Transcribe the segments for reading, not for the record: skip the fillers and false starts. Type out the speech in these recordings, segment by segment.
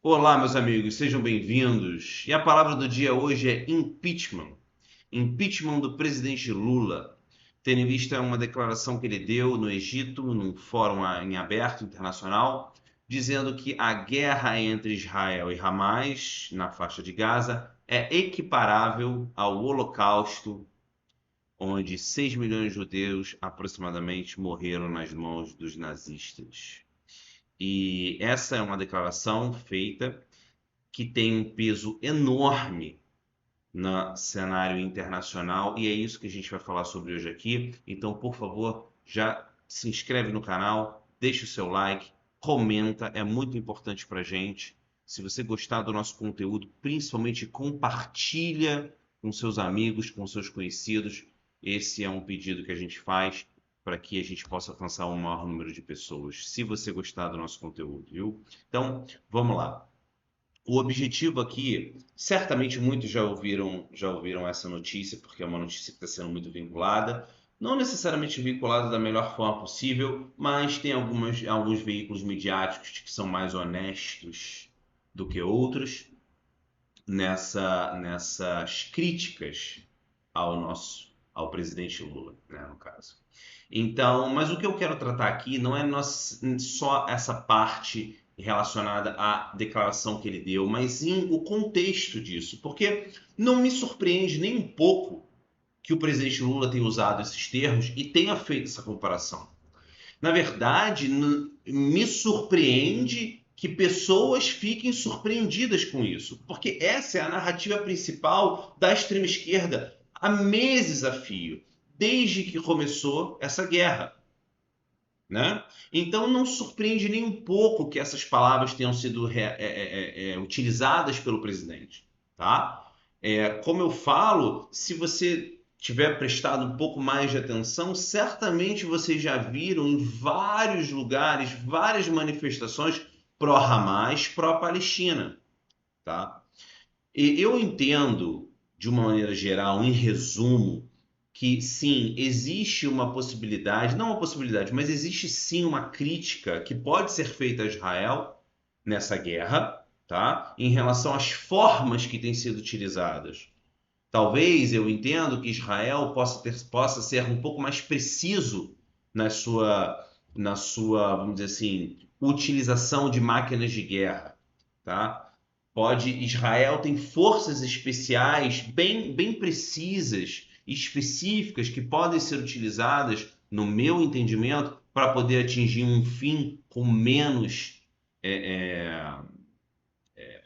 Olá, meus amigos, sejam bem-vindos. E a palavra do dia hoje é impeachment. Impeachment do presidente Lula, tendo em vista uma declaração que ele deu no Egito, num fórum em aberto internacional, dizendo que a guerra entre Israel e Hamas, na faixa de Gaza, é equiparável ao Holocausto, onde 6 milhões de judeus aproximadamente morreram nas mãos dos nazistas. E essa é uma declaração feita que tem um peso enorme no cenário internacional e é isso que a gente vai falar sobre hoje aqui. Então, por favor, já se inscreve no canal, deixa o seu like, comenta, é muito importante para a gente. Se você gostar do nosso conteúdo, principalmente compartilha com seus amigos, com seus conhecidos. Esse é um pedido que a gente faz para que a gente possa alcançar um maior número de pessoas, se você gostar do nosso conteúdo, viu? Então, vamos lá. O objetivo aqui, certamente muitos já ouviram essa notícia, porque é uma notícia que está sendo muito vinculada, não necessariamente vinculada da melhor forma possível, mas tem alguns veículos midiáticos que são mais honestos do que outros nessas críticas ao presidente Lula, né, no caso. Então, mas o que eu quero tratar aqui não é só essa parte relacionada à declaração que ele deu, mas sim o contexto disso, porque não me surpreende nem um pouco que o presidente Lula tenha usado esses termos e tenha feito essa comparação. Na verdade, me surpreende que pessoas fiquem surpreendidas com isso, porque essa é a narrativa principal da extrema esquerda há meses a fio, desde que começou essa guerra, né? Então não surpreende nem um pouco que essas palavras tenham sido utilizadas pelo presidente, tá? Como eu falo, se você tiver prestado um pouco mais de atenção, certamente vocês já viram em vários lugares, várias manifestações pró-Hamas, pró-Palestina, tá? E eu entendo, de uma maneira geral, em resumo, que sim, existe uma possibilidade, não uma possibilidade, mas existe sim uma crítica que pode ser feita a Israel nessa guerra, tá? Em relação às formas que têm sido utilizadas. Talvez eu entendo que Israel possa ser um pouco mais preciso na sua, vamos dizer assim, utilização de máquinas de guerra, tá? Israel tem forças especiais bem precisas e específicas que podem ser utilizadas, no meu entendimento, para poder atingir um fim com menos é, é,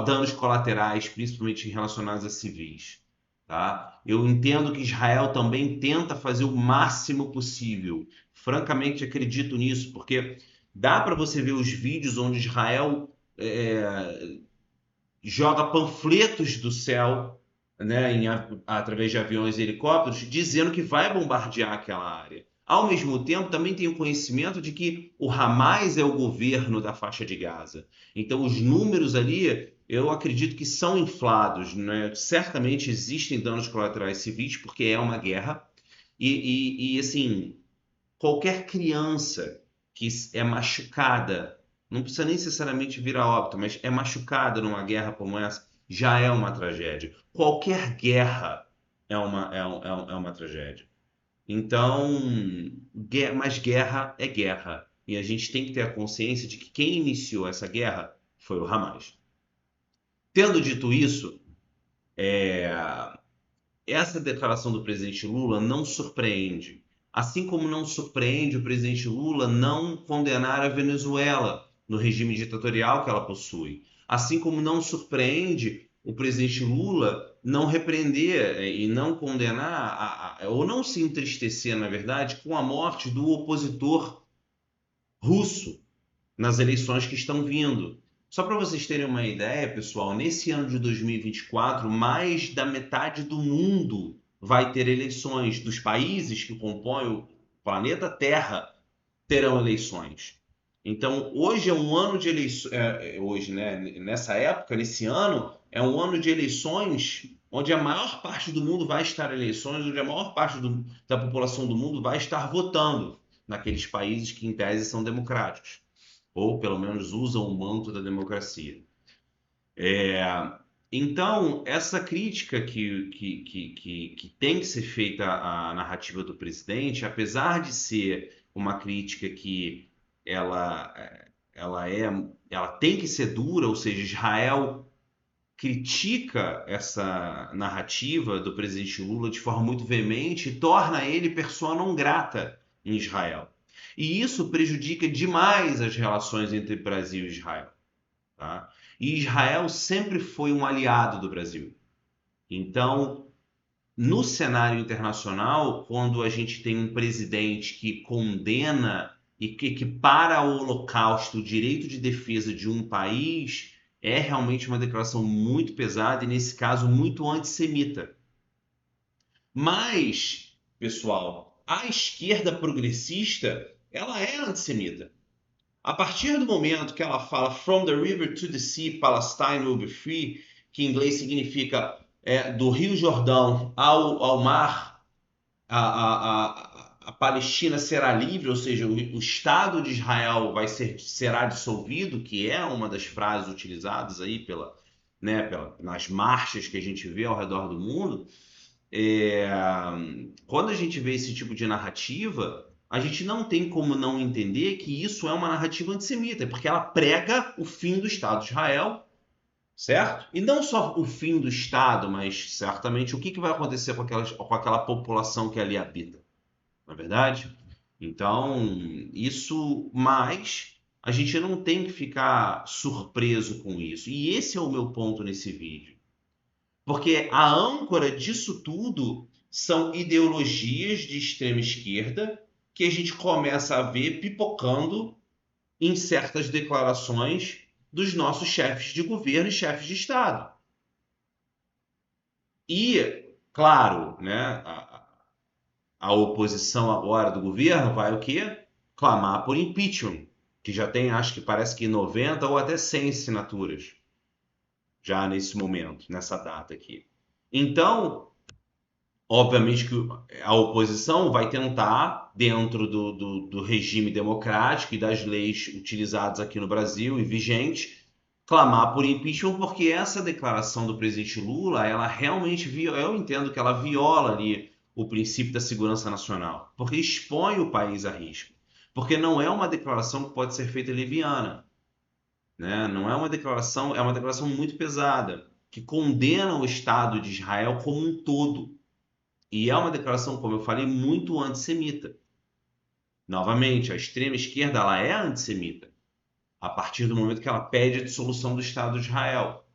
danos colaterais, principalmente relacionados a civis. Tá? Eu entendo que Israel também tenta fazer o máximo possível. Francamente, acredito nisso, porque dá para você ver os vídeos onde Israel joga panfletos do céu, né, através de aviões e helicópteros, dizendo que vai bombardear aquela área. Ao mesmo tempo, também tem o conhecimento de que o Hamas é o governo da faixa de Gaza. Então, os números ali, eu acredito que são inflados, né? Certamente existem danos colaterais civis, porque é uma guerra. Assim, qualquer criança que é machucada, não precisa nem necessariamente vir a óbito, mas é machucada numa guerra como essa, já é uma tragédia. Qualquer guerra é uma tragédia. Então, mas guerra é guerra. E a gente tem que ter a consciência de que quem iniciou essa guerra foi o Hamas. Tendo dito isso, essa declaração do presidente Lula não surpreende. Assim como não surpreende o presidente Lula não condenar a Venezuela no regime ditatorial que ela possui. Assim como não surpreende o presidente Lula não repreender e não condenar, ou não se entristecer, na verdade, com a morte do opositor russo nas eleições que estão vindo. Só para vocês terem uma ideia, pessoal, nesse ano de 2024, mais da metade do mundo vai ter eleições. Dos países que compõem o planeta Terra terão eleições. Então, hoje é um ano de eleições. Hoje, né? Nessa época, nesse ano, é um ano de eleições onde a maior parte do mundo vai estar em eleições, onde a maior parte da população do mundo vai estar votando naqueles países que, em tese, são democráticos. ou pelo menos usam o manto da democracia. Então, essa crítica que tem que ser feita à narrativa do presidente, apesar de ser uma crítica que ela, ela é, ela tem que ser dura, ou seja, Israel critica essa narrativa do presidente Lula de forma muito veemente e torna ele pessoa não grata em Israel. E isso prejudica demais as relações entre Brasil e Israel. Tá? E Israel sempre foi um aliado do Brasil. Então, no cenário internacional, quando a gente tem um presidente que condena e que equipara ao Holocausto o direito de defesa de um país, é realmente uma declaração muito pesada e, nesse caso, muito antissemita. Mas, pessoal, a esquerda progressista, ela é antissemita. A partir do momento que ela fala From the river to the sea, Palestine will be free, que em inglês significa do Rio Jordão ao mar, a Palestina será livre, ou seja, o Estado de Israel será dissolvido, que é uma das frases utilizadas aí nas marchas que a gente vê ao redor do mundo. É, Quando a gente vê esse tipo de narrativa, a gente não tem como não entender que isso é uma narrativa antissemita, porque ela prega o fim do Estado de Israel, certo? E não só o fim do Estado, mas certamente o que vai acontecer com aquela população que ali habita, não é verdade? Então, mas a gente não tem que ficar surpreso com isso. E esse é o meu ponto nesse vídeo. Porque a âncora disso tudo são ideologias de extrema esquerda que a gente começa a ver pipocando em certas declarações dos nossos chefes de governo e chefes de Estado. E, claro, né, a oposição agora do governo vai o quê? Clamar por impeachment, que já tem, acho que parece que 90 ou até 100 assinaturas já nesse momento, nessa data aqui. Então, obviamente que a oposição vai tentar, dentro do regime democrático e das leis utilizadas aqui no Brasil e vigentes, clamar por impeachment, porque essa declaração do presidente Lula, ela realmente eu entendo que ela viola ali o princípio da segurança nacional, porque expõe o país a risco, porque não é uma declaração que pode ser feita leviana, né? Não é uma declaração, é uma declaração muito pesada, que condena o Estado de Israel como um todo. E é uma declaração, como eu falei, muito antissemita. Novamente, a extrema esquerda ela é antissemita a partir do momento que ela pede a dissolução do Estado de Israel.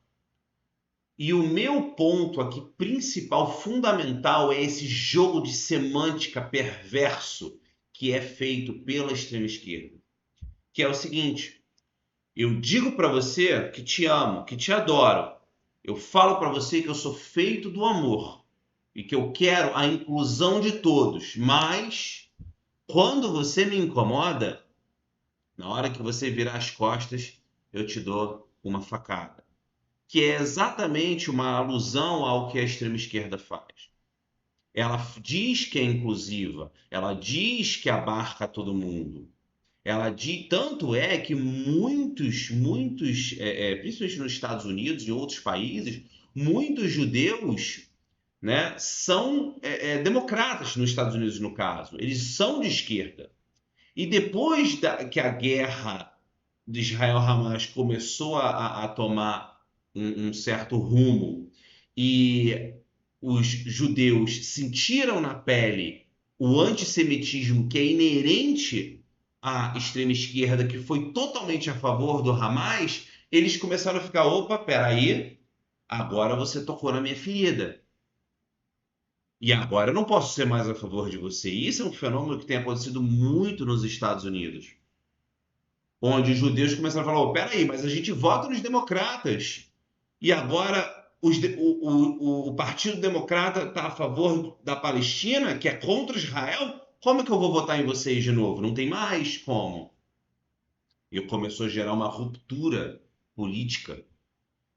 E o meu ponto aqui principal, fundamental, é esse jogo de semântica perverso que é feito pela extrema esquerda. Que é o seguinte: eu digo para você que te amo, que te adoro. Eu falo para você que eu sou feito do amor e que eu quero a inclusão de todos, mas quando você me incomoda, na hora que você virar as costas, eu te dou uma facada. Que é exatamente uma alusão ao que a extrema esquerda faz. Ela diz que é inclusiva, ela diz que abarca todo mundo. Ela diz, tanto é que muitos, principalmente nos Estados Unidos e outros países, muitos judeus, né, são democratas nos Estados Unidos, no caso. Eles são de esquerda. E depois que a guerra de Israel-Hamas começou a tomar um certo rumo e os judeus sentiram na pele o antissemitismo que é inerente à extrema esquerda, que foi totalmente a favor do Hamas, eles começaram a ficar: opa, peraí, agora você tocou na minha ferida. E agora eu não posso ser mais a favor de você. Isso é um fenômeno que tem acontecido muito nos Estados Unidos, onde os judeus começaram a falar: oh, peraí, mas a gente vota nos democratas. E agora o Partido Democrata está a favor da Palestina, que é contra Israel? Como é que eu vou votar em vocês de novo? Não tem mais como. E começou a gerar uma ruptura política.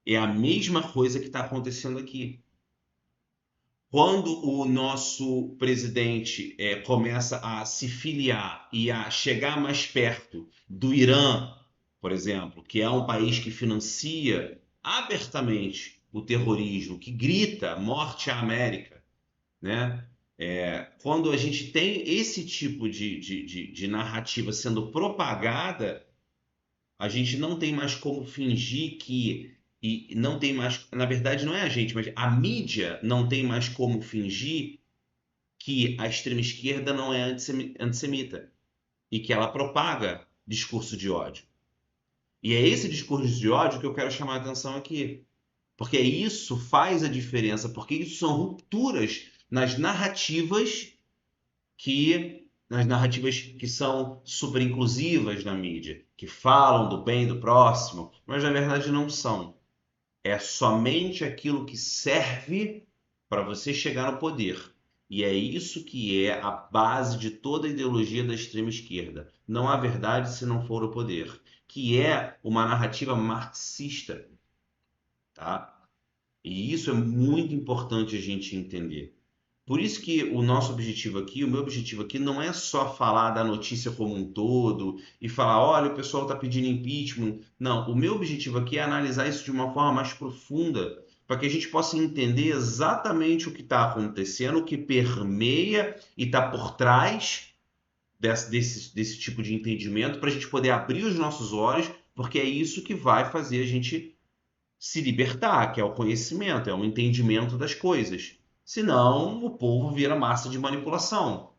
É a mesma coisa que está acontecendo aqui. Quando o nosso presidente começa a se filiar e a chegar mais perto do Irã por exemplo, que é um país que financia abertamente o terrorismo, que grita morte à América, né? Quando a gente tem esse tipo de narrativa sendo propagada, a gente não tem mais como fingir que. E não tem mais. Na verdade, não é a gente, mas a mídia não tem mais como fingir que a extrema esquerda não é antissemita e que ela propaga discurso de ódio. E é esse discurso de ódio que eu quero chamar a atenção aqui. Porque isso faz a diferença, porque isso são rupturas nas narrativas que são super inclusivas na mídia, que falam do bem do próximo, mas na verdade não são. É somente aquilo que serve para você chegar no poder. E é isso que é a base de toda a ideologia da extrema esquerda. Não há verdade se não for o poder, que é uma narrativa marxista, tá? E isso é muito importante a gente entender. Por isso que o nosso objetivo aqui, o meu objetivo aqui, não é só falar da notícia como um todo e falar, olha, o pessoal está pedindo impeachment. Não, o meu objetivo aqui é analisar isso de uma forma mais profunda, para que a gente possa entender exatamente o que está acontecendo, o que permeia e está por trás desse tipo de entendimento, para a gente poder abrir os nossos olhos, porque é isso que vai fazer a gente se libertar, que é o conhecimento, é o entendimento das coisas. Senão, o povo vira massa de manipulação,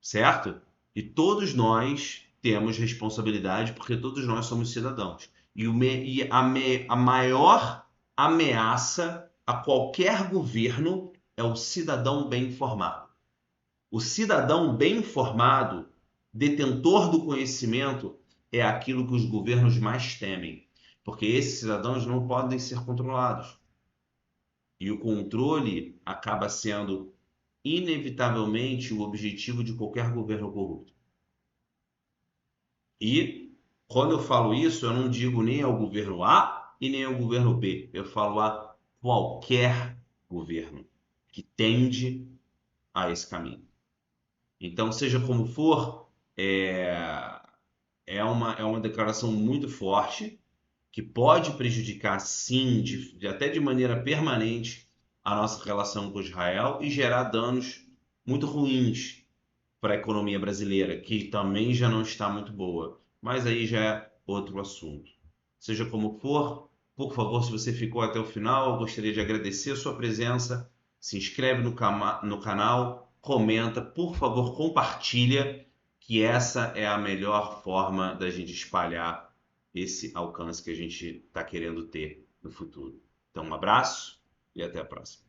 certo? E todos nós temos responsabilidade, porque todos nós somos cidadãos. A maior ameaça a qualquer governo é o cidadão bem informado. O cidadão bem informado, detentor do conhecimento, é aquilo que os governos mais temem, porque esses cidadãos não podem ser controlados. E o controle acaba sendo, inevitavelmente, o objetivo de qualquer governo corrupto. E, quando eu falo isso, eu não digo nem ao governo A e nem ao governo B. Eu falo a qualquer governo que tende a esse caminho. Então, seja como for, é uma declaração muito forte que pode prejudicar, sim, até de maneira permanente, a nossa relação com Israel e gerar danos muito ruins para a economia brasileira, que também já não está muito boa. Mas aí já é outro assunto. Seja como for, por favor, se você ficou até o final, eu gostaria de agradecer a sua presença. Se inscreve no canal, comenta, por favor, compartilha, que essa é a melhor forma da gente espalhar esse alcance que a gente está querendo ter no futuro. Então, um abraço e até a próxima.